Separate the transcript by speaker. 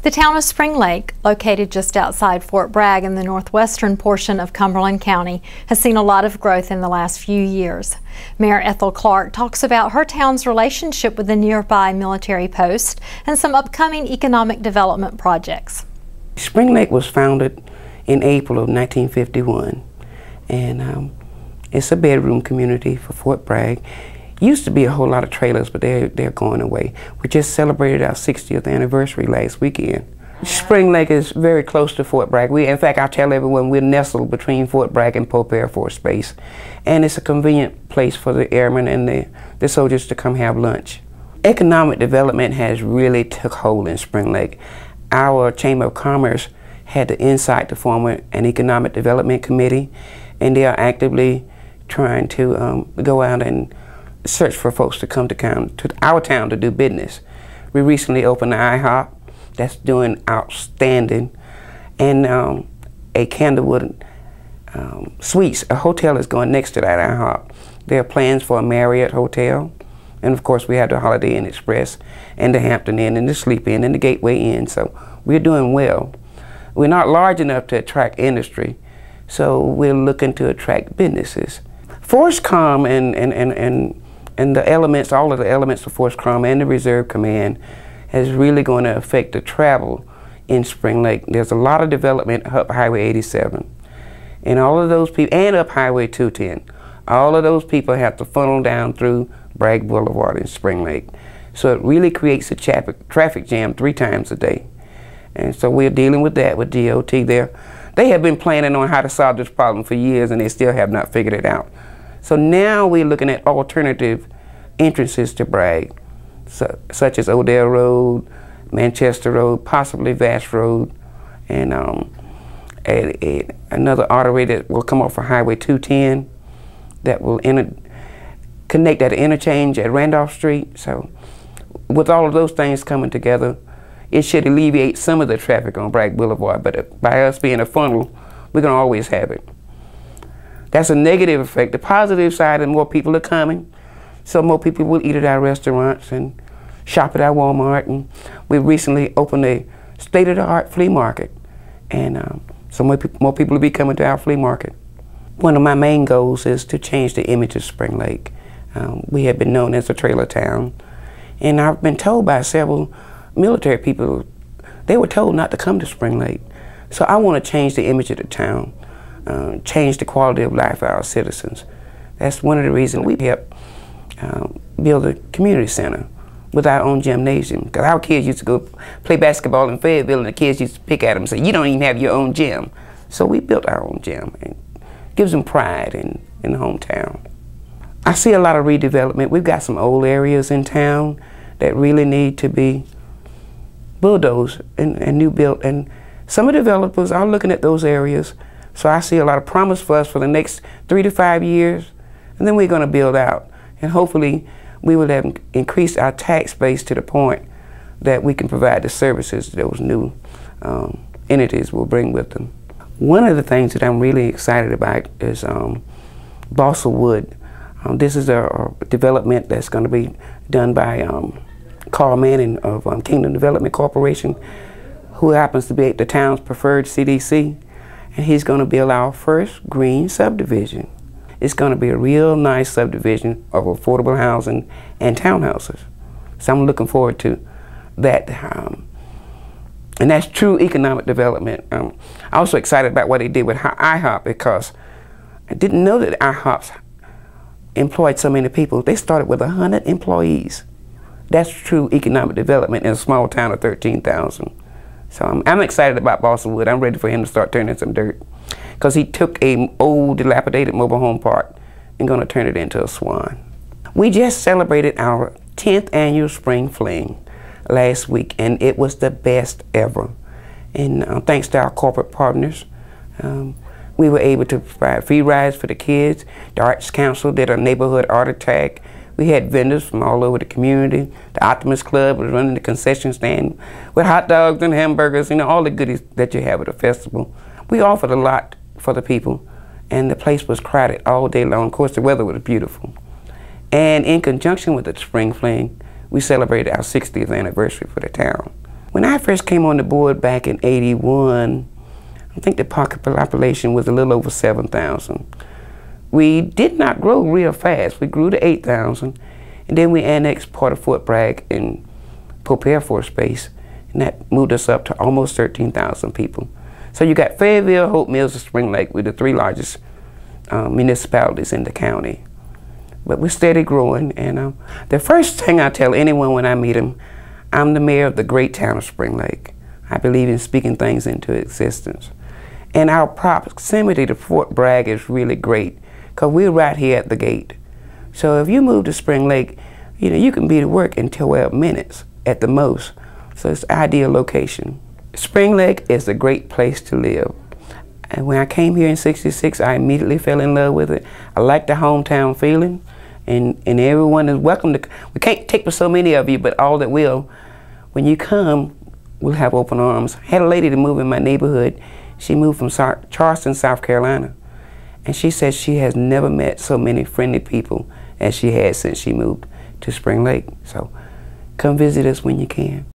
Speaker 1: The town of Spring Lake, located just outside Fort Bragg in the northwestern portion of Cumberland County, has seen a lot of growth in the last few years. Mayor Ethel Clark talks about her town's relationship with the nearby military post and some upcoming economic development projects.
Speaker 2: Spring Lake was founded in April of 1951, and it's a bedroom community for Fort Bragg. Used to be a whole lot of trailers, but they're going away. We just celebrated our 60th anniversary last weekend. Spring Lake is very close to Fort Bragg. In fact, I tell everyone we're nestled between Fort Bragg and Pope Air Force Base. And it's a convenient place for the airmen and the soldiers to come have lunch. Economic development has really took hold in Spring Lake. Our Chamber of Commerce had the insight to form an economic development committee, and they are actively trying to go out and search for folks to come to our town to do business. We recently opened the IHOP that's doing outstanding, and a Candlewood Suites, a hotel is going next to that IHOP. There are plans for a Marriott hotel, and of course we have the Holiday Inn Express and the Hampton Inn and the Sleep Inn and the Gateway Inn, so we're doing well. We're not large enough to attract industry, so we're looking to attract businesses. FORSCOM and the elements, all of the elements of FORSCOM and the Reserve Command is really going to affect the travel in Spring Lake. There's a lot of development up Highway 87. And all of those people, and up Highway 210, all of those people have to funnel down through Bragg Boulevard in Spring Lake. So it really creates a traffic jam 3 times a day. And so we're dealing with that with DOT there. They have been planning on how to solve this problem for years, and they still have not figured it out. So now we're looking at alternative entrances to Bragg, such as Odell Road, Manchester Road, possibly Vass Road, and another artery that will come off of Highway 210 that will connect at the interchange at Randolph Street. So with all of those things coming together, it should alleviate some of the traffic on Bragg Boulevard, but by us being a funnel, we're going to always have it. That's a negative effect. The positive side is more people are coming, so more people will eat at our restaurants and shop at our Walmart. And we recently opened a state-of-the-art flea market, and so more people will be coming to our flea market. One of my main goals is to change the image of Spring Lake. We have been known as a trailer town, and I've been told by several military people, they were told not to come to Spring Lake. So I want to change the image of the town. Change the quality of life for our citizens. That's one of the reasons we helped build a community center with our own gymnasium. Because our kids used to go play basketball in Fayetteville, and the kids used to pick at them and say, "You don't even have your own gym." So we built our own gym, and it gives them pride in the hometown. I see a lot of redevelopment. We've got some old areas in town that really need to be bulldozed and new built, and some of the developers are looking at those areas. So I see a lot of promise for us for the next 3 to 5 years, and then we're going to build out. And hopefully we will have increased our tax base to the point that we can provide the services those new entities will bring with them. One of the things that I'm really excited about is Balsa Wood. This is a development that's going to be done by Carl Manning of Kingdom Development Corporation, who happens to be the town's preferred CDC. And he's going to build our first green subdivision. It's going to be a real nice subdivision of affordable housing and townhouses. So I'm looking forward to that. And that's true economic development. I'm also excited about what they did with IHOP, because I didn't know that IHOPs employed so many people. They started with 100 employees. That's true economic development in a small town of 13,000. So I'm excited about Balsa Wood. I'm ready for him to start turning some dirt, because he took a old dilapidated mobile home park and going to turn it into a swan. We just celebrated our 10th annual Spring Fling last week, and it was the best ever. And thanks to our corporate partners, we were able to provide free rides for the kids. The Arts Council did a neighborhood art attack. We had vendors from all over the community. The Optimist Club was running the concession stand with hot dogs and hamburgers, you know, all the goodies that you have at a festival. We offered a lot for the people, and the place was crowded all day long. Of course, the weather was beautiful. And in conjunction with the Spring Fling, we celebrated our 60th anniversary for the town. When I first came on the board back in '81, I think the population was a little over 7,000. We did not grow real fast. We grew to 8,000, and then we annexed part of Fort Bragg and Pope Air Force Base, and that moved us up to almost 13,000 people. So you got Fayetteville, Hope Mills, and Spring Lake were the three largest municipalities in the county. But we're steady growing, and the first thing I tell anyone when I meet them, I'm the mayor of the great town of Spring Lake. I believe in speaking things into existence. And our proximity to Fort Bragg is really great, because we're right here at the gate. So if you move to Spring Lake, you know, you can be to work in 12 minutes at the most. So it's an ideal location. Spring Lake is a great place to live. And when I came here in '66, I immediately fell in love with it. I like the hometown feeling, and everyone is welcome to. We can't take for so many of you, but all that will, when you come, we'll have open arms. I had a lady to move in my neighborhood. She moved from Charleston, South Carolina, and she said she has never met so many friendly people as she has since she moved to Spring Lake. So come visit us when you can.